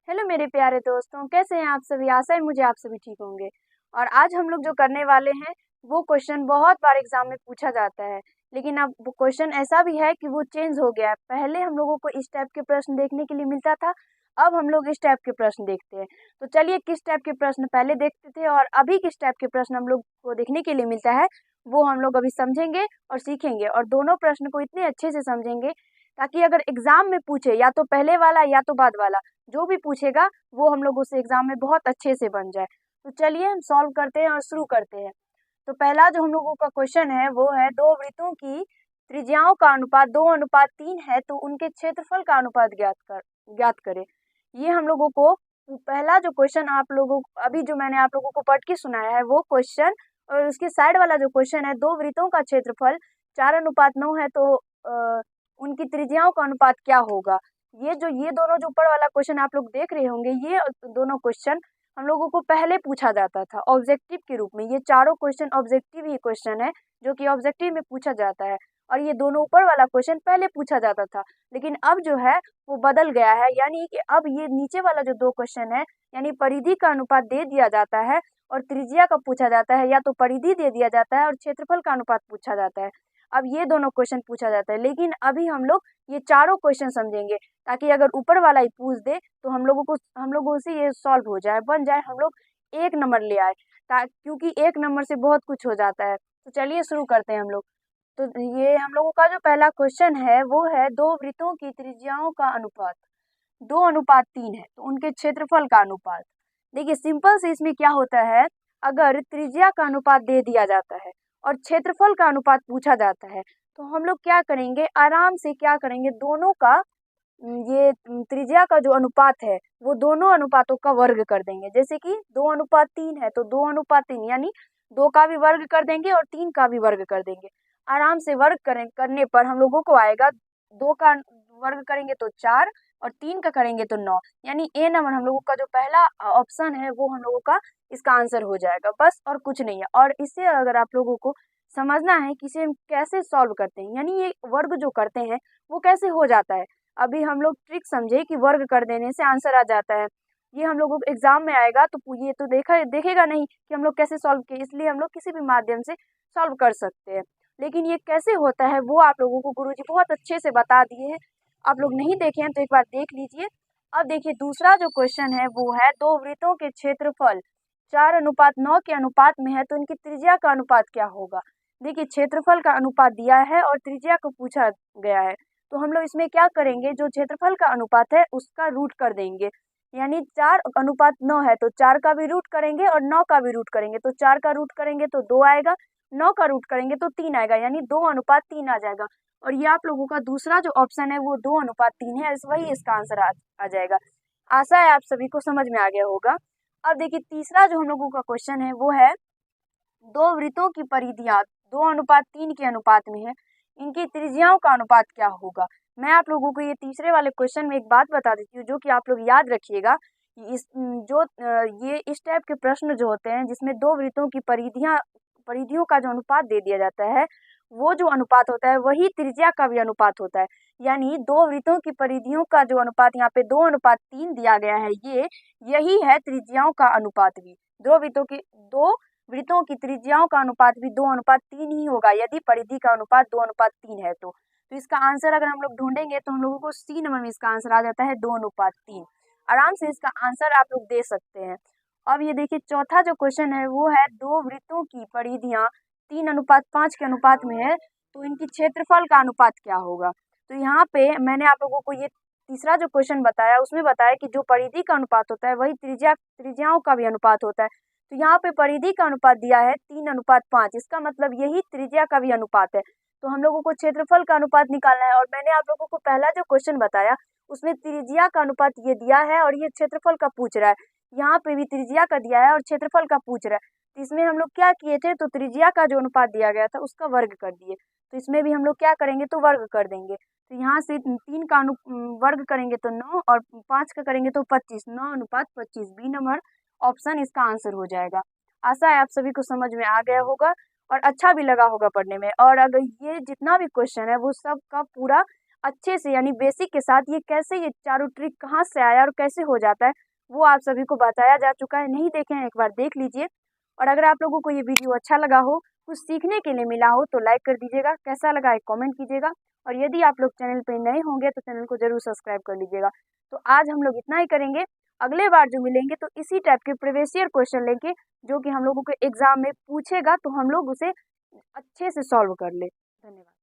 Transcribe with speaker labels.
Speaker 1: Hello मेरे प्यारे दोस्तों, कैसे हैं आप सभी। आशा है मुझे आप सभी ठीक होंगे। और आज हम लोग जो करने वाले हैं वो क्वेश्चन बहुत बार एग्जाम में पूछा जाता है, लेकिन अब वो क्वेश्चन ऐसा भी है कि वो चेंज हो गया है। पहले हम लोगों को इस टाइप के प्रश्न देखने के लिए मिलता था, अब हम लोग इस टाइप के प्रश्न देखते हैं। तो चलिए, किस टाइप के प्रश्न पहले देखते थे और अभी किस टाइप के प्रश्न हम लोग को देखने के लिए मिलता है, वो हम लोग अभी समझेंगे और सीखेंगे। और दोनों प्रश्न को इतने अच्छे से समझेंगे ताकि अगर एग्जाम में पूछे या तो पहले वाला या तो बाद वाला, जो भी पूछेगा वो हम लोग उस एग्जाम में बहुत अच्छे से बन जाए। तो चलिए हम सॉल्व करते हैं और शुरू करते हैं। तो पहला जो हम लोगों का क्वेश्चन है वो है, दो वृत्तों की त्रिज्याओं का अनुपात 2:3 है, तो उनके क्षेत्रफल का अनुपात ज्ञात करें। ये हम लोगों को पहला जो क्वेश्चन आप लोगों को अभी जो मैंने आप लोगों को पढ़ के सुनाया है वो क्वेश्चन, और उसके साइड वाला जो क्वेश्चन है, दो वृत्तों का क्षेत्रफल 4:9 है, तो उनकी त्रिज्याओं का अनुपात क्या होगा। ये दोनों जो ऊपर वाला क्वेश्चन आप लोग देख रहे होंगे, ये दोनों क्वेश्चन हम लोगों को पहले पूछा जाता था ऑब्जेक्टिव के रूप में। ये चारों क्वेश्चन ऑब्जेक्टिव ही क्वेश्चन है, जो कि ऑब्जेक्टिव में पूछा जाता है। और ये दोनों ऊपर वाला क्वेश्चन पहले पूछा जाता था, लेकिन अब जो है वो बदल गया है। यानी कि अब ये नीचे वाला जो दो क्वेश्चन है, यानी परिधि का अनुपात दे दिया जाता है और त्रिज्या का पूछा जाता है, या तो परिधि दे दिया जाता है और क्षेत्रफल का अनुपात पूछा जाता है। अब ये दोनों क्वेश्चन पूछा जाता है, लेकिन अभी हम लोग ये चारों क्वेश्चन समझेंगे, ताकि अगर ऊपर वाला ही पूछ दे तो हम लोगों से ये सॉल्व हो जाए, बन जाए, हम लोग एक नंबर ले आए। क्योंकि एक नंबर से बहुत कुछ हो जाता है। तो चलिए शुरू करते हैं हम लोग। तो ये हम लोगों का जो पहला क्वेश्चन है वो है, दो वृत्तों की त्रिज्याओं का अनुपात 2:3 है, तो उनके क्षेत्रफल का अनुपात। देखिए, सिंपल से इसमें क्या होता है, अगर त्रिज्या का अनुपात दे दिया जाता है और क्षेत्रफल का अनुपात पूछा जाता है, तो हम लोग क्या करेंगे, आराम से क्या करेंगे, दोनों का ये त्रिज्या का जो अनुपात है वो दोनों अनुपातों का वर्ग कर देंगे। जैसे कि 2:3 है, तो 2:3 यानी दो का भी वर्ग कर देंगे और तीन का भी वर्ग कर देंगे। आराम से वर्ग करने पर हम लोगों को आएगा, दो का वर्ग करेंगे तो 4 और तीन का करेंगे तो 9। यानी ए नंबर हम लोगों का जो पहला ऑप्शन है वो हम लोगों का इसका आंसर हो जाएगा, बस और कुछ नहीं है। और इससे अगर आप लोगों को समझना है कि इसे हम कैसे सॉल्व करते हैं, यानी ये वर्ग जो करते हैं वो कैसे हो जाता है, अभी हम लोग ट्रिक समझे कि वर्ग कर देने से आंसर आ जाता है। ये हम लोगों को एग्जाम में आएगा तो ये तो देखेगा नहीं कि हम लोग कैसे सॉल्व किए, इसलिए हम लोग किसी भी माध्यम से सॉल्व कर सकते हैं। लेकिन ये कैसे होता है वो आप लोगों को गुरुजी बहुत अच्छे से बता दिए हैं। आप लोग नहीं देखे हैं तो एक बार देख लीजिए। अब देखिए, दूसरा जो क्वेश्चन है वो है, दो वृत्तों के क्षेत्रफल 4:9 के अनुपात में है, तो इनकी त्रिज्या का अनुपात क्या होगा। देखिए, क्षेत्रफल का अनुपात दिया है और त्रिज्या को पूछा गया है, तो हम लोग इसमें क्या करेंगे, जो क्षेत्रफल का अनुपात है उसका रूट कर देंगे। यानी 4:9 है, तो 4 का भी रूट करेंगे और 9 का भी रूट करेंगे। तो 4 का रूट करेंगे तो 2 आएगा, 9 का रूट करेंगे तो 3 आएगा, यानी 2:3 आ जाएगा। और ये आप लोगों का दूसरा जो ऑप्शन है वो 2:3 है, वही इसका आंसर आ जाएगा। आशा है आप सभी को समझ में आ गया होगा। अब देखिए, तीसरा जो हम लोगों का क्वेश्चन है वो है, दो वृत्तों की परिधियां 2:3 के अनुपात में है, इनकी त्रिज्याओं का अनुपात क्या होगा। मैं आप लोगों को ये तीसरे वाले क्वेश्चन में एक बात बता देती हूँ, जो कि आप लोग याद रखिएगा कि ये इस टाइप के प्रश्न जो होते हैं जिसमें दो वृत्तों की परिधियों का जो अनुपात दे दिया जाता है, वो जो अनुपात होता है वही त्रिज्या का भी अनुपात होता है। यानी दो वृत्तों की परिधियों का जो अनुपात यहाँ पे 2:3 दिया गया है, यही है त्रिज्याओं का अनुपात भी। दो वृत्तों की त्रिज्याओं का अनुपात भी 2:3 ही होगा, यदि परिधि का अनुपात 2:3 है तो इसका आंसर अगर हम लोग ढूंढेंगे तो हम लोगों को सी नंबर में इसका आंसर आ जाता है 2:3। आराम से इसका आंसर आप लोग दे सकते हैं। अब ये देखिए, चौथा जो क्वेश्चन है वो है, दो वृत्तों की परिधियां 3:5 के अनुपात में है, तो इनकी क्षेत्रफल का अनुपात क्या होगा। तो यहाँ पे मैंने आप लोगों को ये तीसरा जो क्वेश्चन बताया उसमें बताया कि जो परिधि का अनुपात होता है वही त्रिज्याओं का भी अनुपात होता है। तो यहाँ पे परिधि का अनुपात दिया है 3:5, इसका मतलब यही त्रिज्या का भी अनुपात है। तो हम लोगों को क्षेत्रफल का अनुपात निकालना है, और मैंने आप लोगों को पहला जो क्वेश्चन बताया उसमें त्रिज्या का अनुपात ये दिया है और ये क्षेत्रफल का पूछ रहा है। यहाँ पे भी त्रिज्या का दिया है और क्षेत्रफल का पूछ रहा है, तो इसमें हम लोग क्या किए थे, तो त्रिज्या का जो अनुपात दिया गया था उसका वर्ग कर दिए। तो इसमें भी हम लोग क्या करेंगे, तो वर्ग कर देंगे। तो यहाँ से 3 का वर्ग करेंगे तो 9 और 5 का करेंगे तो 25, 9:25, बी नंबर ऑप्शन इसका आंसर हो जाएगा। आशा है आप सभी को समझ में आ गया होगा और अच्छा भी लगा होगा पढ़ने में। और अगर ये जितना भी क्वेश्चन है वो सब का पूरा अच्छे से यानी बेसिक के साथ ये कैसे ये चारों ट्रिक कहाँ से आया और कैसे हो जाता है वो आप सभी को बताया जा चुका है। नहीं देखे हैं एक बार देख लीजिए। और अगर आप लोगों को ये वीडियो अच्छा लगा हो, कुछ सीखने के लिए मिला हो तो लाइक कर दीजिएगा, कैसा लगा एक कमेंट कीजिएगा। और यदि आप लोग चैनल पर नए होंगे तो चैनल को जरूर सब्सक्राइब कर लीजिएगा। तो आज हम लोग इतना ही करेंगे। अगले बार जो मिलेंगे तो इसी टाइप के प्रीवियस ईयर क्वेश्चन लेके जो कि हम लोगों के एग्जाम में पूछेगा तो हम लोग उसे अच्छे से सॉल्व कर ले। धन्यवाद।